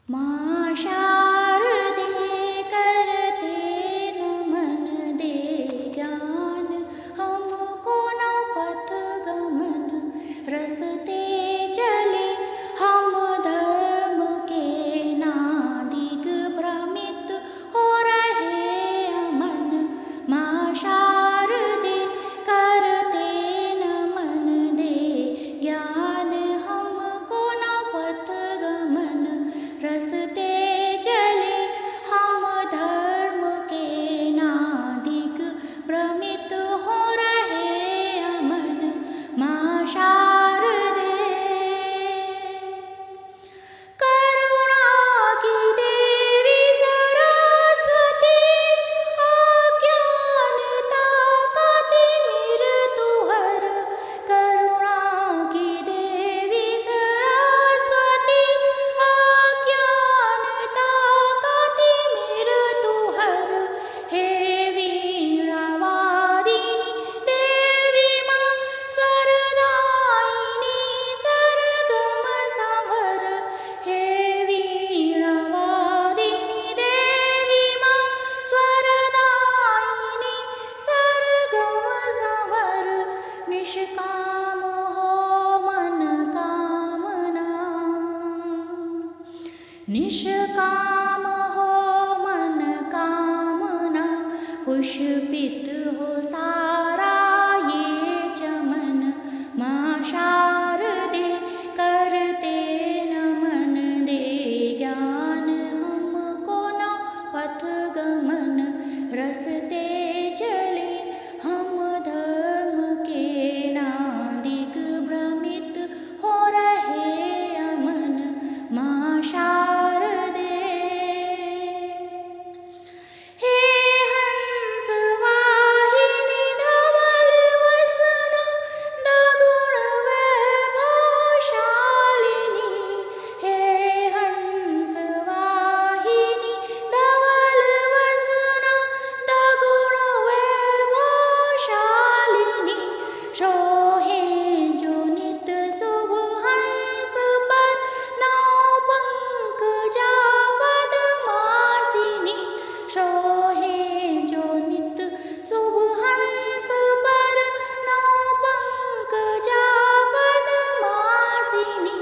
माँ शारदे करते नमन दे ज्ञान हमको न पथ गमन रसते चले हम धर्म के नादिग भ्रमित हो रहे अमन। माँ शारदे करते नमन दे ज्ञान हमको न पथ गमन रसते चले हम धर्म के नादिग भ्रमित हो रहे अमन। माँ शारदे करुणा की देवी सरस्वती अज्ञानता का तिमिर तू हर। करुणा की देवी सरस्वती अज्ञानता का तिमिर तू हर। हे वीणावादिनी देवी माँ स्वरदायिनी सरगम संवर। हे वीणावादिनी देवी माँ स्वरदायिनी सरगम संवर। निष्काम हो मन कामना निष्काम हो मन कामना पुष्पित हो सारा ये चमन। माँ शारदे करते नमन दे ज्ञान हमको न पथ गमन रसते चले हम धर्म के नादिग भ्रमित हो रहे अमन। माँ शारदे हे हंस वाहिनी धवल वसना दगुण वैभवशालिनी। हे हंस वाहिनी धवल वसना दगुण वैभवशालिनी। शोहे जो नित शुभ हंस पर नौ पंकजा पद्मासिनी। शोहे जो नित शुभ हंस पर नौ पंकजा पद्मासिनी।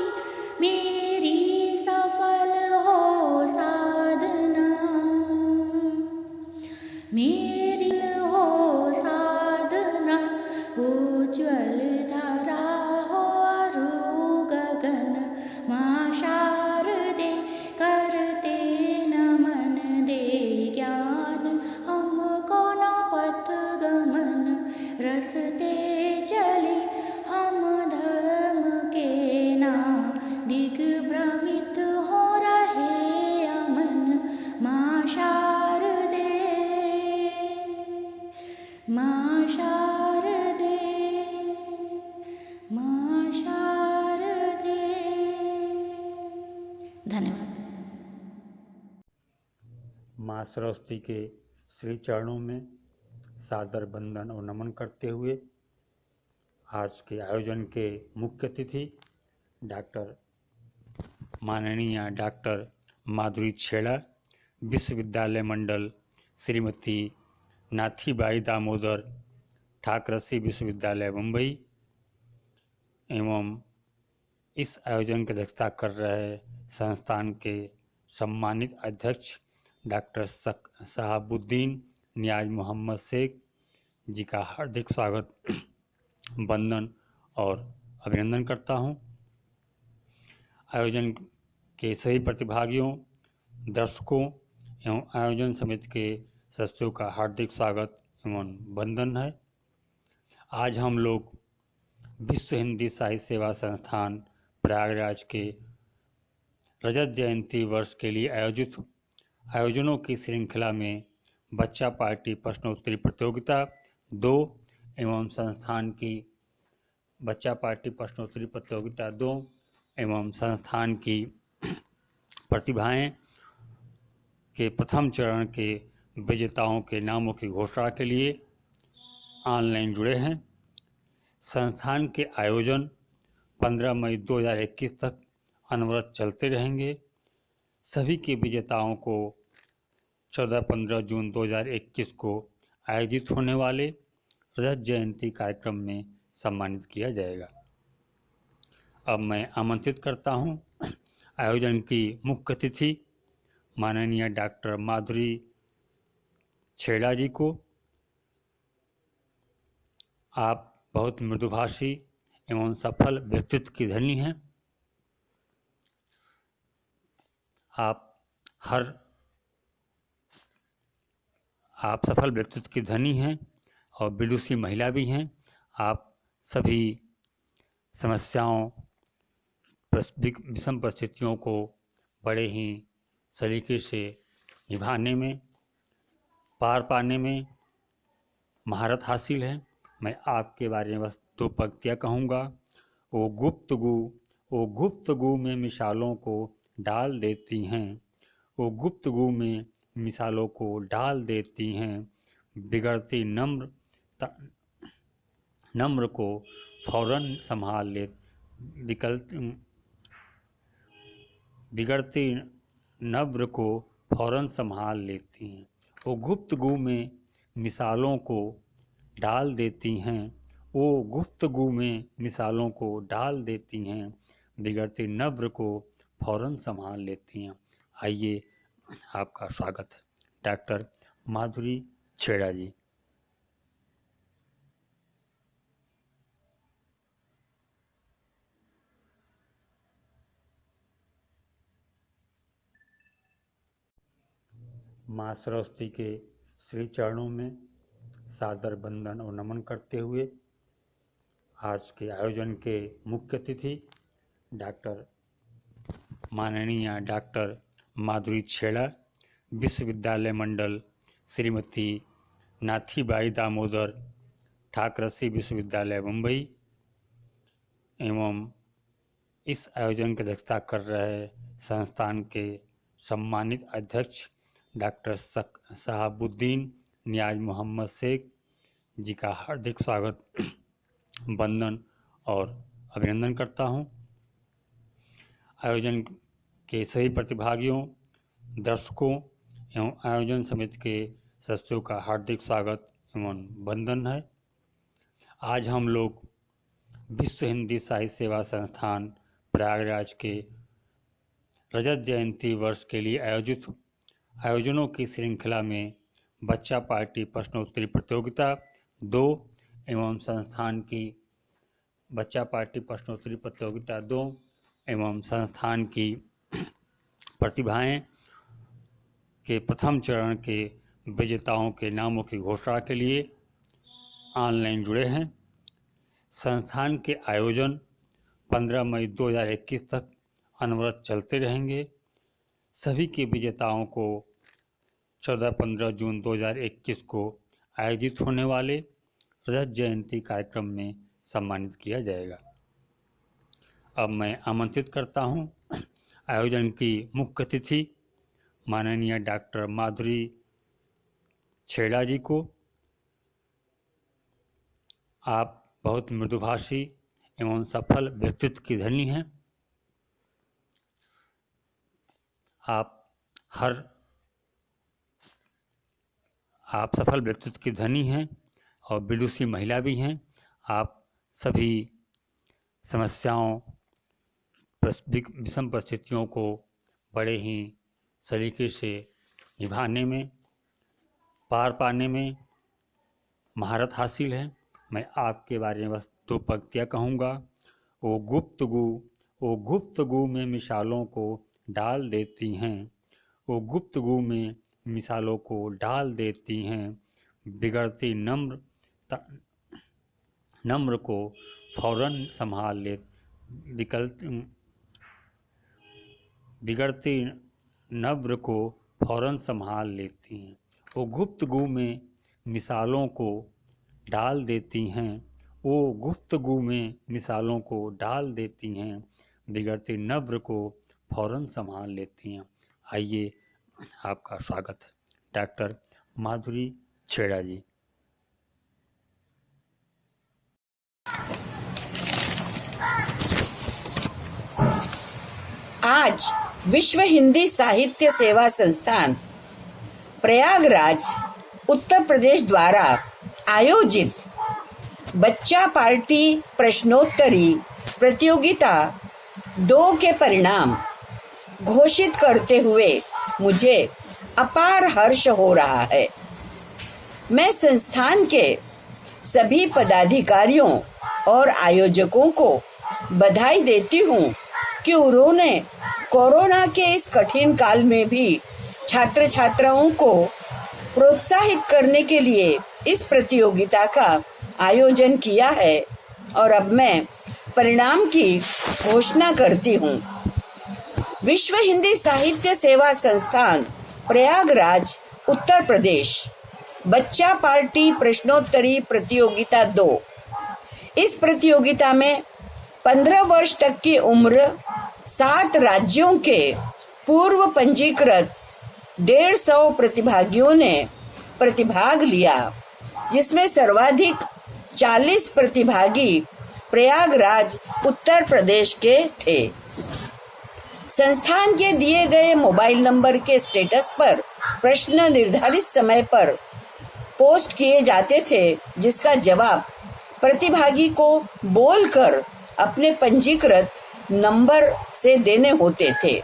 मेरी सफल हो साधना मेरी हो साधना उज्ज्वल धारा हो अरु गगन। माँ शारदे करते नमन दे ज्ञान हमको न पथ गमन रसते चले हम धर्म के नादिग भ्रमित हो रहे अमन। माँ शारदे माँ शारदे माँ शारदे। धन्यवाद। माँ सरस्वती के श्री चरणों में सादर वंदन और नमन करते हुए आज के आयोजन के मुख्य अतिथि माननीय डॉक्टर माधुरी छेड़ा, विश्वविद्यालय मंडल श्रीमती नाथीबाई दामोदर ठाकरसी विश्वविद्यालय मुंबई एवं इस आयोजन की अध्यक्षता कर रहे संस्थान के सम्मानित अध्यक्ष डॉक्टर शहाबुद्दीन नियाज मोहम्मद शेख जी का हार्दिक स्वागत, वंदन और अभिनंदन करता हूं। आयोजन के सभी प्रतिभागियों, दर्शकों एवं आयोजन समिति के सदस्यों का हार्दिक स्वागत एवं वंदन है। आज हम लोग विश्व हिंदी साहित्य सेवा संस्थान प्रयागराज के रजत जयंती वर्ष के लिए आयोजित आयोजनों की श्रृंखला में बच्चा पार्टी प्रश्नोत्तरी प्रतियोगिता 2 एवं संस्थान की बच्चा पार्टी प्रश्नोत्तरी प्रतियोगिता 2 एवं संस्थान की प्रतिभाएं के प्रथम चरण के विजेताओं के नामों की घोषणा के लिए ऑनलाइन जुड़े हैं। संस्थान के आयोजन 15 मई 2021 तक अनवरत चलते रहेंगे। सभी के विजेताओं को 14-15 जून 2021 को आयोजित होने वाले रजत जयंती कार्यक्रम में सम्मानित किया जाएगा। अब मैं आमंत्रित करता हूं आयोजन की मुख्य अतिथि माननीय डॉक्टर माधुरी छेड़ा जी को। आप बहुत मृदुभाषी एवं सफल व्यक्तित्व की धनी हैं। आप सफल व्यक्तित्व की धनी हैं और विदुषी महिला भी हैं। आप सभी समस्याओं विषम परिस्थितियों को बड़े ही सलीके से निभाने में, पार पाने में महारत हासिल है। मैं आपके बारे में बस 2 पंक्तियाँ कहूँगा। वो गुप्तगू में मिसालों को डाल देती हैं, वो गुप्तगू में मिसालों को डाल देती हैं, बिगड़ती नम्र को फौरन संभाल ले बिगड़ती नब्र को फौरन संभाल लेती हैं। वो गुप्तगू में मिसालों को डाल देती हैं, वो गुफ्तगू में मिसालों को डाल देती हैं, बिगड़ती नब्र को फौरन संभाल लेती हैं। आइए, आपका स्वागत है डॉक्टर माधुरी छेड़ा जी। माँ सरस्वती के श्री चरणों में सादर वंदन और नमन करते हुए आज के आयोजन के मुख्य अतिथि माननीय डॉक्टर माधुरी छेड़ा, विश्वविद्यालय मंडल श्रीमती नाथीबाई दामोदर ठाकरसी विश्वविद्यालय मुंबई एवं इस आयोजन की अध्यक्षता कर रहे संस्थान के सम्मानित अध्यक्ष डॉक्टर शहाबुद्दीन नियाज मोहम्मद शेख जी का हार्दिक स्वागत, वंदन और अभिनंदन करता हूं। आयोजन के सभी प्रतिभागियों, दर्शकों एवं आयोजन समिति के सदस्यों का हार्दिक स्वागत एवं वंदन है। आज हम लोग विश्व हिंदी साहित्य सेवा संस्थान प्रयागराज के रजत जयंती वर्ष के लिए आयोजित आयोजनों की श्रृंखला में बच्चा पार्टी प्रश्नोत्तरी प्रतियोगिता 2 एवं संस्थान की बच्चा पार्टी प्रश्नोत्तरी प्रतियोगिता 2 एवं संस्थान की प्रतिभाएं के प्रथम चरण के विजेताओं के नामों की घोषणा के लिए ऑनलाइन जुड़े हैं। संस्थान के आयोजन 15 मई 2021 तक अनवरत चलते रहेंगे। सभी के विजेताओं को 14-15 जून 2021 को आयोजित होने वाले रजत जयंती कार्यक्रम में सम्मानित किया जाएगा। अब मैं आमंत्रित करता हूं आयोजन की मुख्य अतिथि माननीय डॉक्टर माधुरी छेड़ा जी को। आप बहुत मृदुभाषी एवं सफल व्यक्तित्व की धनी हैं। आप सफल व्यक्तित्व की धनी हैं और विदुषी महिला भी हैं। आप सभी समस्याओं विषम परिस्थितियों को बड़े ही सलीके से निभाने में, पार पाने में महारत हासिल है। मैं आपके बारे में बस 2 पंक्तियाँ कहूँगा। वो गुप्तगू में मिसालों को डाल देती हैं, वो गुप्तगू में मिसालों को डाल देती हैं, बिगड़ती नम्र को फौरन संभाल ले बिगड़ती नब्र को फौरन संभाल लेती हैं। वो गुप्तगू में मिसालों को डाल देती हैं, वो गुफ्तगू में मिसालों को डाल देती हैं, बिगड़ती नब्र को फौरन संभाल लेती हैं। आइए, आपका स्वागत है डॉक्टर माधुरी छेड़ा जी। आज विश्व हिंदी साहित्य सेवा संस्थान प्रयागराज उत्तर प्रदेश द्वारा आयोजित बच्चा पार्टी प्रश्नोत्तरी प्रतियोगिता 2 के परिणाम घोषित करते हुए मुझे अपार हर्ष हो रहा है। मैं संस्थान के सभी पदाधिकारियों और आयोजकों को बधाई देती हूँ कि उन्होंने कोरोना के इस कठिन काल में भी छात्र छात्राओं को प्रोत्साहित करने के लिए इस प्रतियोगिता का आयोजन किया है और अब मैं परिणाम की घोषणा करती हूँ। विश्व हिंदी साहित्य सेवा संस्थान प्रयागराज उत्तर प्रदेश बच्चा पार्टी प्रश्नोत्तरी प्रतियोगिता 2। इस प्रतियोगिता में 15 वर्ष तक की उम्र 7 राज्यों के पूर्व पंजीकृत 150 प्रतिभागियों ने प्रतिभाग लिया, जिसमें सर्वाधिक 40 प्रतिभागी प्रयागराज उत्तर प्रदेश के थे। संस्थान के दिए गए मोबाइल नंबर के स्टेटस पर प्रश्न निर्धारित समय पर पोस्ट किए जाते थे, जिसका जवाब प्रतिभागी को बोलकर अपने पंजीकृत नंबर से देने होते थे।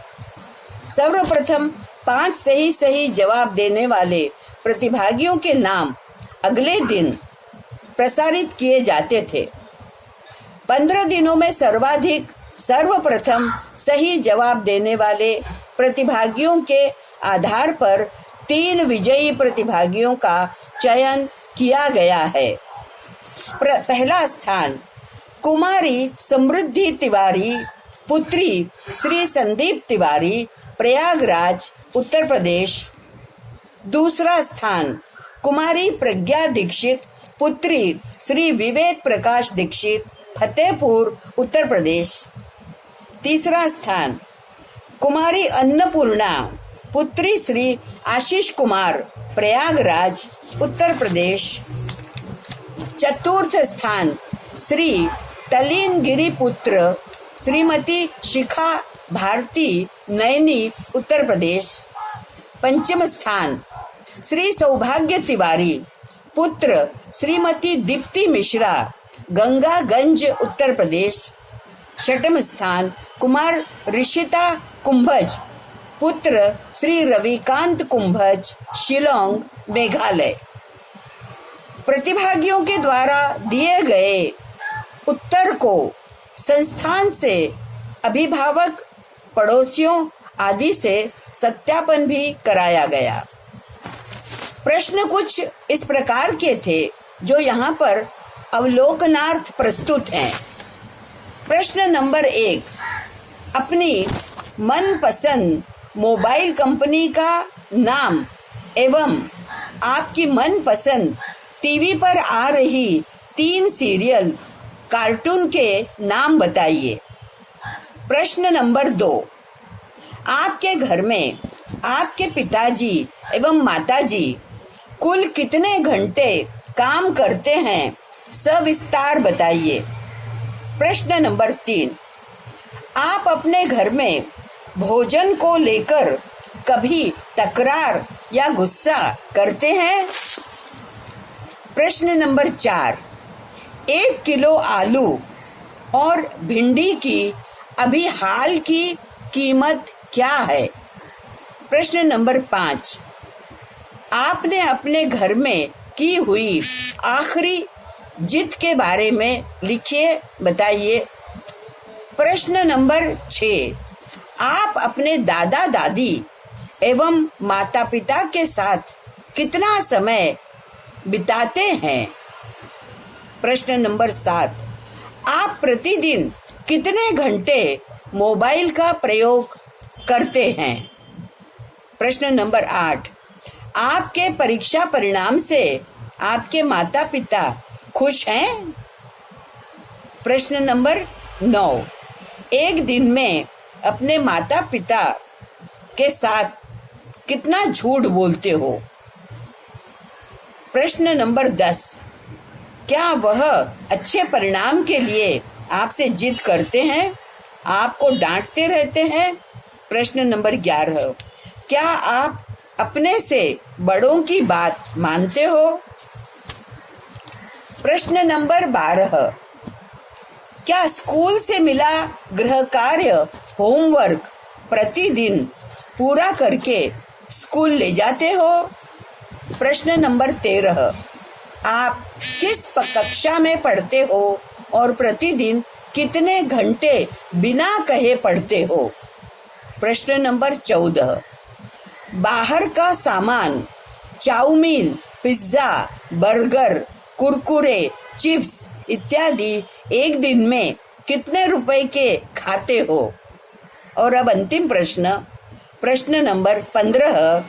सर्वप्रथम 5 सही जवाब देने वाले प्रतिभागियों के नाम अगले दिन प्रसारित किए जाते थे। 15 दिनों में सर्वप्रथम सही जवाब देने वाले प्रतिभागियों के आधार पर 3 विजयी प्रतिभागियों का चयन किया गया है। पहला स्थान कुमारी समृद्धि तिवारी पुत्री श्री संदीप तिवारी प्रयागराज उत्तर प्रदेश। दूसरा स्थान कुमारी प्रज्ञा दीक्षित पुत्री श्री विवेक प्रकाश दीक्षित फतेहपुर उत्तर प्रदेश। तीसरा स्थान कुमारी अन्नपूर्णा पुत्री श्री आशीष कुमार प्रयागराज उत्तर प्रदेश। चतुर्थ स्थान श्री तलीन गिरी पुत्र श्रीमती शिखा भारती नैनी उत्तर प्रदेश। पंचम स्थान श्री सौभाग्य तिवारी पुत्र श्रीमती दीप्ति मिश्रा गंगागंज उत्तर प्रदेश। छठम स्थान कुमार ऋषिता कुंभज पुत्र श्री रविकांत कुंभज शिलोंग मेघालय। प्रतिभागियों के द्वारा दिए गए उत्तर को संस्थान से अभिभावक पड़ोसियों आदि से सत्यापन भी कराया गया। प्रश्न कुछ इस प्रकार के थे जो यहाँ पर अवलोकनार्थ प्रस्तुत हैं। प्रश्न नंबर 1, अपनी मनपसंद मोबाइल कंपनी का नाम एवं आपकी मनपसंद टीवी पर आ रही 3 सीरियल कार्टून के नाम बताइए। प्रश्न नंबर 2, आपके घर में आपके पिताजी एवं माताजी कुल कितने घंटे काम करते हैं, सविस्तार बताइए। प्रश्न नंबर 3, आप अपने घर में भोजन को लेकर कभी तकरार या गुस्सा करते हैं। प्रश्न नंबर 4, 1 किलो आलू और भिंडी की अभी हाल की कीमत क्या है। प्रश्न नंबर 5, आपने अपने घर में की हुई आखिरी जिद के बारे में लिखिए, बताइए। प्रश्न नंबर 6, आप अपने दादा दादी एवं माता पिता के साथ कितना समय बिताते हैं। प्रश्न नंबर 7, आप प्रतिदिन कितने घंटे मोबाइल का प्रयोग करते हैं। प्रश्न नंबर 8, आपके परीक्षा परिणाम से आपके माता पिता खुश हैं। प्रश्न नंबर 9, एक दिन में अपने माता पिता के साथ कितना झूठ बोलते हो। प्रश्न नंबर 10, क्या वह अच्छे परिणाम के लिए आपसे जिद करते हैं, आपको डांटते रहते हैं। प्रश्न नंबर 11, क्या आप अपने से बड़ों की बात मानते हो? प्रश्न नंबर 12, क्या स्कूल से मिला गृह कार्य, होमवर्क प्रतिदिन पूरा करके स्कूल ले जाते हो? प्रश्न नंबर 13, आप किस कक्षा में पढ़ते हो और प्रतिदिन कितने घंटे बिना कहे पढ़ते हो? प्रश्न नंबर 14, बाहर का सामान, chowmein, pizza, burger, Kurkure, chips इत्यादि एक दिन में कितने रुपए के खाते हो? और अब अंतिम प्रश्न, प्रश्न नंबर 15,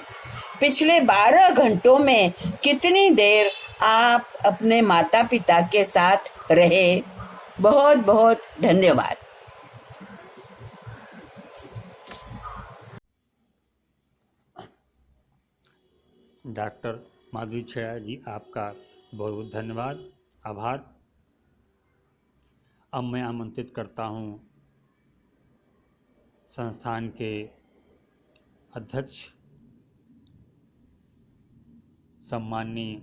पिछले 12 घंटों में कितनी देर आप अपने माता पिता के साथ रहे? बहुत बहुत धन्यवाद। डॉक्टर माधुरी छेड़ा जी, आपका बहुत बहुत धन्यवाद, आभार। अब मैं आमंत्रित करता हूँ संस्थान के अध्यक्ष सम्माननीय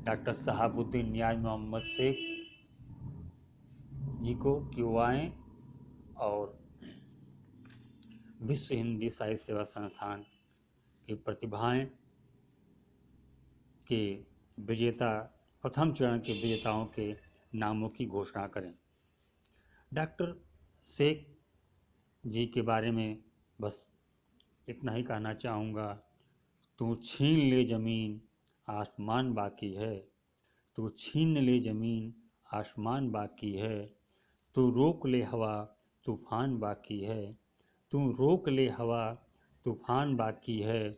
डॉक्टर शहाबुद्दीन नियाज मोहम्मद शेख जी को कि वो आएँ और विश्व हिंदी साहित्य सेवा संस्थान की प्रतिभाएं के विजेता, प्रथम चरण के विजेताओं के नामों की घोषणा करें। डॉक्टर शेख जी के बारे में बस इतना ही कहना चाहूँगा। तू छीन ले ज़मीन आसमान बाकी है, तू छीन ले ज़मीन आसमान बाकी है, तू रोक ले हवा तूफान बाकी है, तू रोक ले हवा तूफान बाकी है,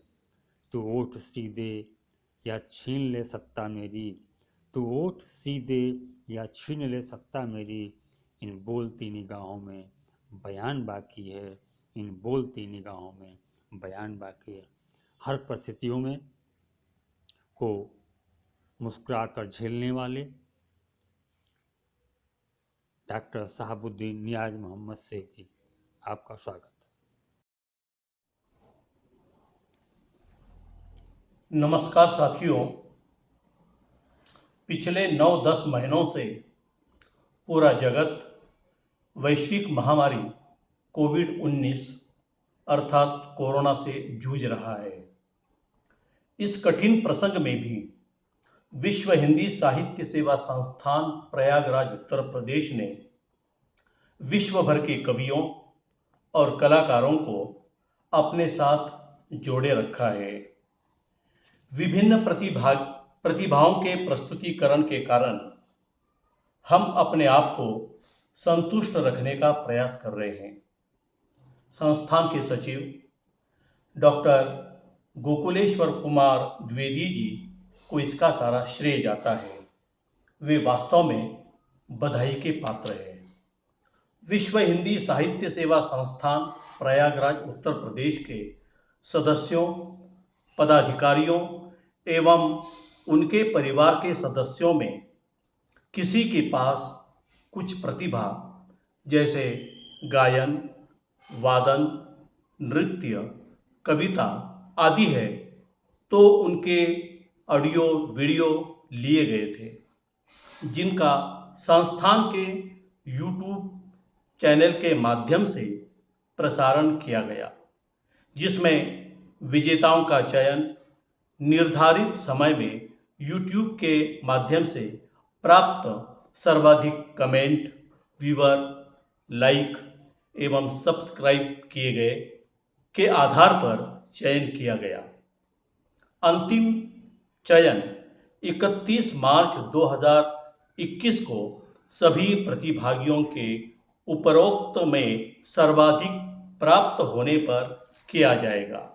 तू ओठ सीधे या छीन ले सत्ता मेरी, तू ओठ सीधे या छीन ले सत्ता मेरी, इन बोलती निगाहों में बयान बाकी है, इन बोलती निगाहों में बयान बाकी है। हर परिस्थितियों में को मुस्कुराकर झेलने वाले डॉक्टर शहाबुद्दीन नियाज मोहम्मद शेख जी, आपका स्वागत। नमस्कार साथियों, पिछले 9-10 महीनों से पूरा जगत वैश्विक महामारी कोविड-19 अर्थात कोरोना से जूझ रहा है। इस कठिन प्रसंग में भी विश्व हिंदी साहित्य सेवा संस्थान प्रयागराज उत्तर प्रदेश ने विश्व भर के कवियों और कलाकारों को अपने साथ जोड़े रखा है। विभिन्न प्रतिभाओं के प्रस्तुतिकरण के कारण हम अपने आप को संतुष्ट रखने का प्रयास कर रहे हैं। संस्थान के सचिव डॉक्टर गोकुलेश्वर कुमार द्विवेदी जी को इसका सारा श्रेय जाता है। वे वास्तव में बधाई के पात्र हैं। विश्व हिंदी साहित्य सेवा संस्थान प्रयागराज उत्तर प्रदेश के सदस्यों, पदाधिकारियों एवं उनके परिवार के सदस्यों में किसी के पास कुछ प्रतिभा जैसे गायन, वादन, नृत्य, कविता आदि है तो उनके ऑडियो वीडियो लिए गए थे, जिनका संस्थान के YouTube चैनल के माध्यम से प्रसारण किया गया, जिसमें विजेताओं का चयन निर्धारित समय में YouTube के माध्यम से प्राप्त सर्वाधिक कमेंट, व्यूअर, लाइक एवं सब्सक्राइब किए गए के आधार पर चयन किया गया। अंतिम चयन 31 मार्च 2021 को सभी प्रतिभागियों के उपरोक्त में सर्वाधिक प्राप्त होने पर किया जाएगा।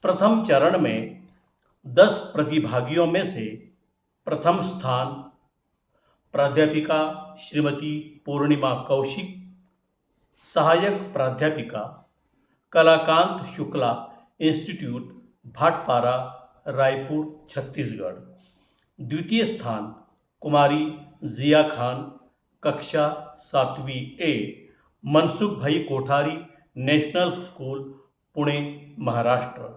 प्रथम चरण में 10 प्रतिभागियों में से प्रथम स्थान प्राध्यापिका श्रीमती पूर्णिमा कौशिक, सहायक प्राध्यापिका कलाकांत शुक्ला, इंस्टीट्यूट भाटपारा, रायपुर, छत्तीसगढ़। द्वितीय स्थान कुमारी जिया खान, कक्षा 7वीं ए, मनसुख भाई कोठारी, नेशनल स्कूल पुणे महाराष्ट्र।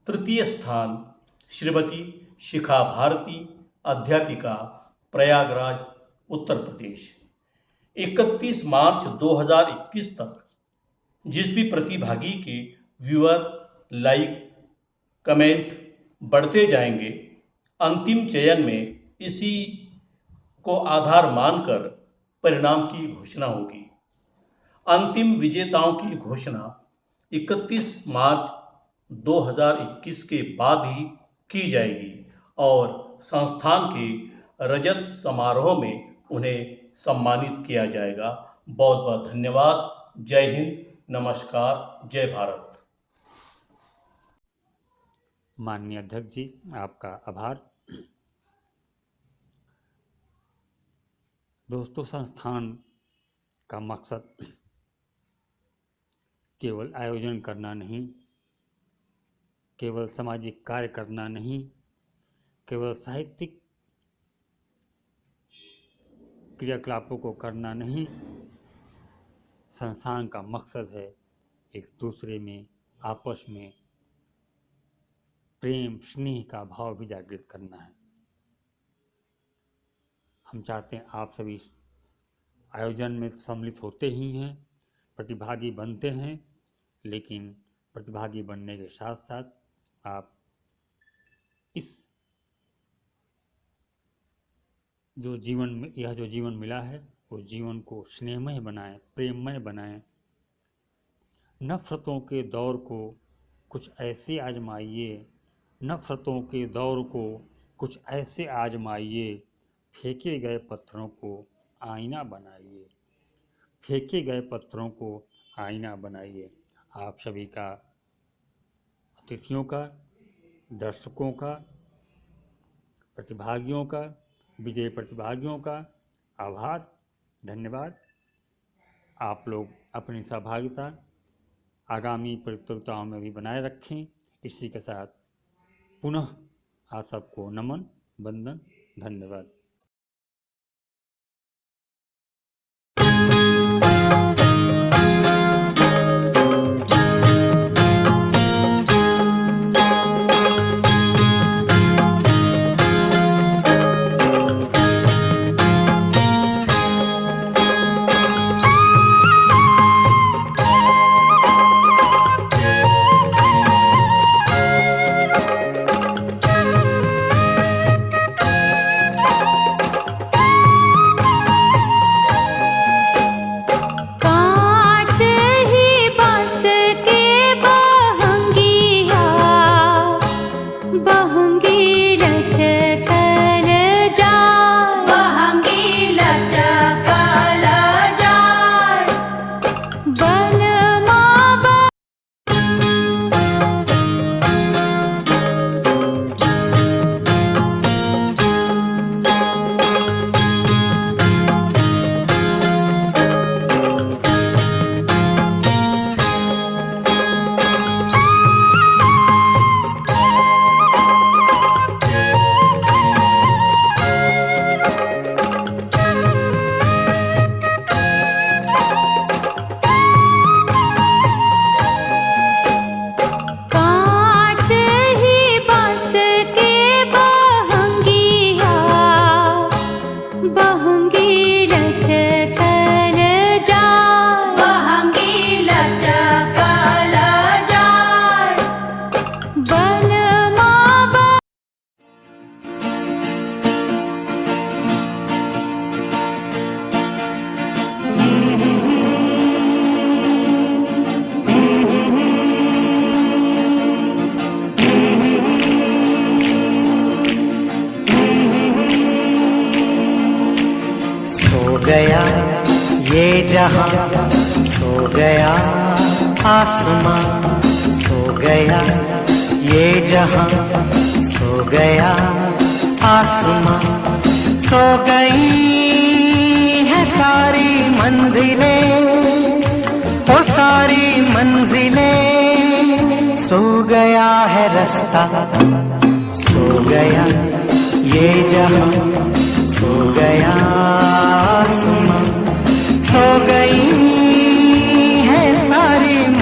तृतीय स्थान श्रीमती शिखा भारती अध्यापिका प्रयागराज उत्तर प्रदेश। 31 मार्च 2021 तक जिस भी प्रतिभागी के व्यूअर लाइक कमेंट बढ़ते जाएंगे, अंतिम चयन में इसी को आधार मानकर परिणाम की घोषणा होगी। अंतिम विजेताओं की घोषणा 31 मार्च 2021 के बाद ही की जाएगी और संस्थान के रजत समारोह में उन्हें सम्मानित किया जाएगा। बहुत बहुत धन्यवाद। जय हिंद, नमस्कार, जय भारत। माननीय अध्यक्ष जी, आपका आभार। दोस्तों, संस्थान का मकसद केवल आयोजन करना नहीं, केवल सामाजिक कार्य करना नहीं, केवल साहित्यिक क्रियाकलापों को करना नहीं। संस्थान का मकसद है एक दूसरे में, आपस में प्रेम स्नेह का भाव भी जागृत करना है। हम चाहते हैं आप सभी आयोजन में सम्मिलित होते ही हैं, प्रतिभागी बनते हैं, लेकिन प्रतिभागी बनने के साथ साथ आप इस जो जीवन मिला है उस जीवन को स्नेहमय बनाएं, प्रेममय बनाएं। नफरतों के दौर को कुछ ऐसे आजमाइए, नफरतों के दौर को कुछ ऐसे आजमाइए, फेंके गए पत्थरों को आईना बनाइए, फेंके गए पत्थरों को आईना बनाइए। आप सभी का, अतिथियों का, दर्शकों का, प्रतिभागियों का, विजयी प्रतिभागियों का आभार, धन्यवाद। आप लोग अपनी सहभागिता आगामी प्रतियोगिताओं में भी बनाए रखें। इसी के साथ पुनः आप सबको नमन, वंदन, धन्यवाद। गया ये जहां, सो गया आसमां, सो गया ये जहां, सो गया आसमां, सो गई है सारी मंजिलें, ओ सारी मंजिलें, सो गया है रास्ता, सो गया ये जहां, सो गया आसमां, सो गई है सारी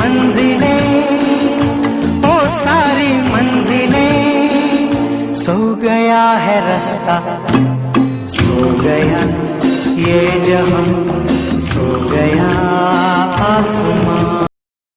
सता, सो गया ये जहां